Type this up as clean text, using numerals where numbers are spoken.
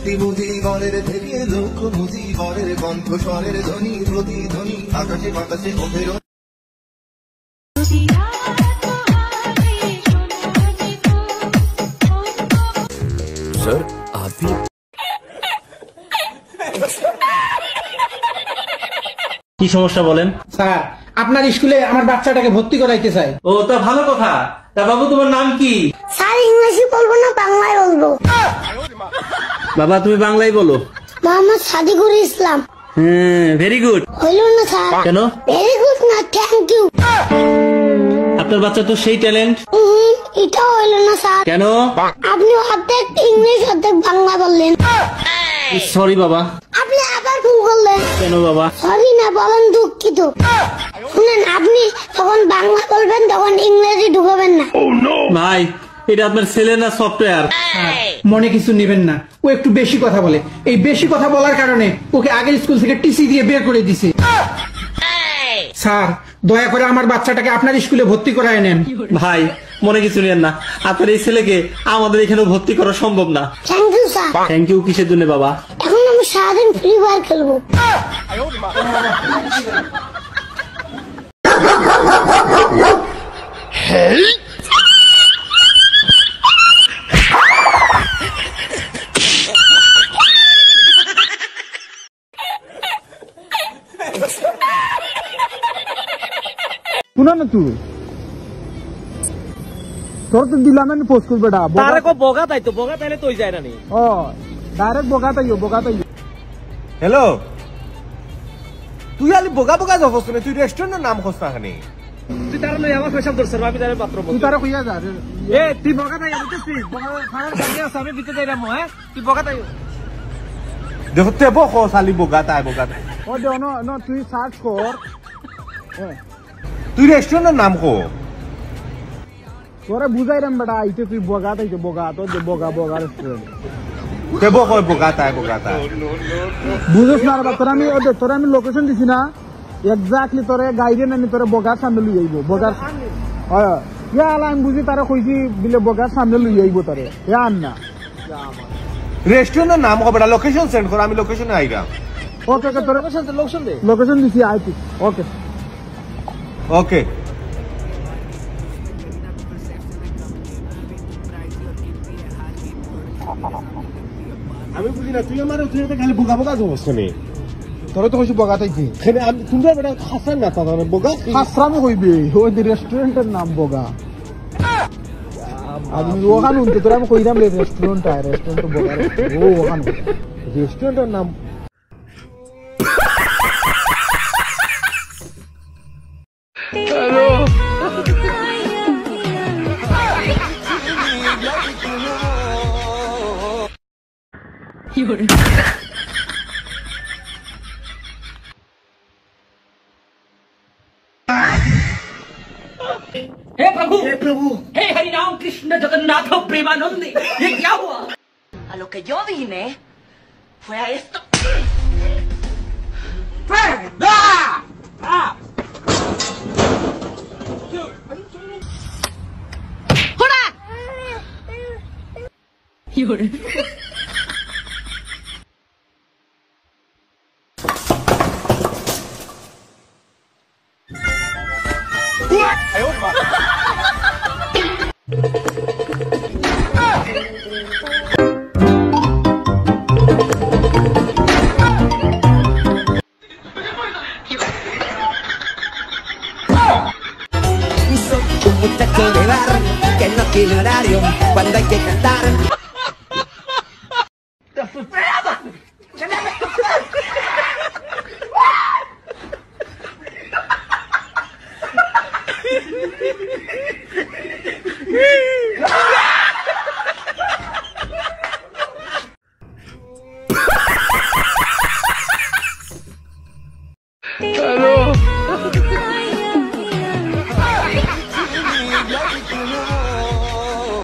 মুক্তি বুঝি গলের থেকে লক্ষ মুজি গলের কণ্ঠ স্বরের ধ্বনি প্রতিধ্বনি আকাশে বাতাসে ওঠের सर आप भी কি সমস্যা বলেন? স্যার আপনার স্কুলে আমার বাচ্চাটাকে ভর্তি করাইতে চাই। ও তা ভালো কথা। তা বাবু তোমার নাম কি? স্যার ইংলিশে বলবো না বাংলায় বলবো। বাবা তুমি বাংলায় বলো। মোহাম্মদ সাদিকুল ইসলাম। Very good. হইল না স্যার? কেন? ভেরি গুড না থ্যাংক ইউ। আপনার বাচ্চা তো সেই ট্যালেন্ট। এটা হইল না স্যার। কেন? আপনি অর্ধেক ইংলিশ অর্ধেক বাংলা বললেন। সরি বাবা। আপনি আবার ভুল করলেন। কেন বাবা? সরি না বলেন দুঃখিত। শুনেন আপনি যখন বাংলা বলবেন তখন ইংরেজি ঢুকাবেন না। ভাই এটা আপনার ছেলে না সফটওয়্যার? মনে কিছু নেবেন না, ও একটু বেশি কথা বলে। এই বেশি কথা বলার কারণে ওকে আগের স্কুল থেকে টিসি দিয়ে বের করে দিছে। স্যার দয়া করে আমার বাচ্চাটাকে আপনার স্কুলে ভর্তি করায় নেন। ভাই মনে কিছু নেন না, আপনার এই ছেলেকে আমাদের এখানে ভর্তি করা সম্ভব না। Thank you sir. Thank you কিসের জন্য বাবা? এখন আমি সারাদিন ফ্রি ফায়ার খেলবো। শুনো না তুই, তোর তো দিলাম আমি পোস্ট করবে। তারে কো বগা তাই তো, বগা তাইলে তুই যায় না নি। ও ডাইরেক্ট বগাতাইও বগাতাইও। হ্যালো, তুই আলি বোগা বোগা যাবস না, তুই রেস্টুরেন্টের নাম খোঁজ না খানি। তুই তার লই আমার পেশাব ধরছ, আমি তারে পাত্র বল। তুই তারা কইয়া যা এ তুই বগা তাই আমি তো তুই বগা খানার কাছে আছে, আমি ভিতরে যাইরাম। হ্যাঁ তুই বগা তাই দেখো তে বকো সালি বোগা তাই বোগা তাই। ও দে ন তুই সার্চ কর। তুই রেস্টুরেন্টের নাম কো, তোরা বুঝাইরাম বেটা। আইতে তুই বগাতাইতে বগা তো যে বগা বগা রেস্টুরেন্ট তে বকো বোগা তাই বোগা তাই। বুঝছ না রে তোরা আমি লোকেশন দিছি না, এক্স্যাক্টলি তোরে গাইডে নানি তোরে বগার সামনে লই আইবো। বগার আমি বুঝি তারা কইছি বিলে বগার সামনে লই আইবো তোরে। আন না রেস্টুরেন্টের নাম কো বেটা, লোকেশন সেন্ড কর, আমি লোকেশনে আইরা। ওকে ওকে তোরে লোকেশন দিছি আইতি। ওকে ওকে আমি বুঝি না, তুই আমার তুই খালি বোগা বোগা যাবস কেন? তোরে তো কইছি বগাতাইছি। আমি তোমরা বেটা খাসান না তাহলে বোগা হাসরামি কইবে। ওই রেস্টুরেন্টের নাম বগা। আমি ওখান উনতে তোরা আমি কইরাম রে রেস্টুরেন্ট বগা। ও ওখান রেস্টুরেন্টের নাম हे प्रभु हे हरि राम कृष्ण जगन्नाथ प्रेमानंद, ये क्या हुआ? A lo que yo vine fue a esto. ¡Hola! Muchacho de bar que no tiene horario cuando hay que cantar.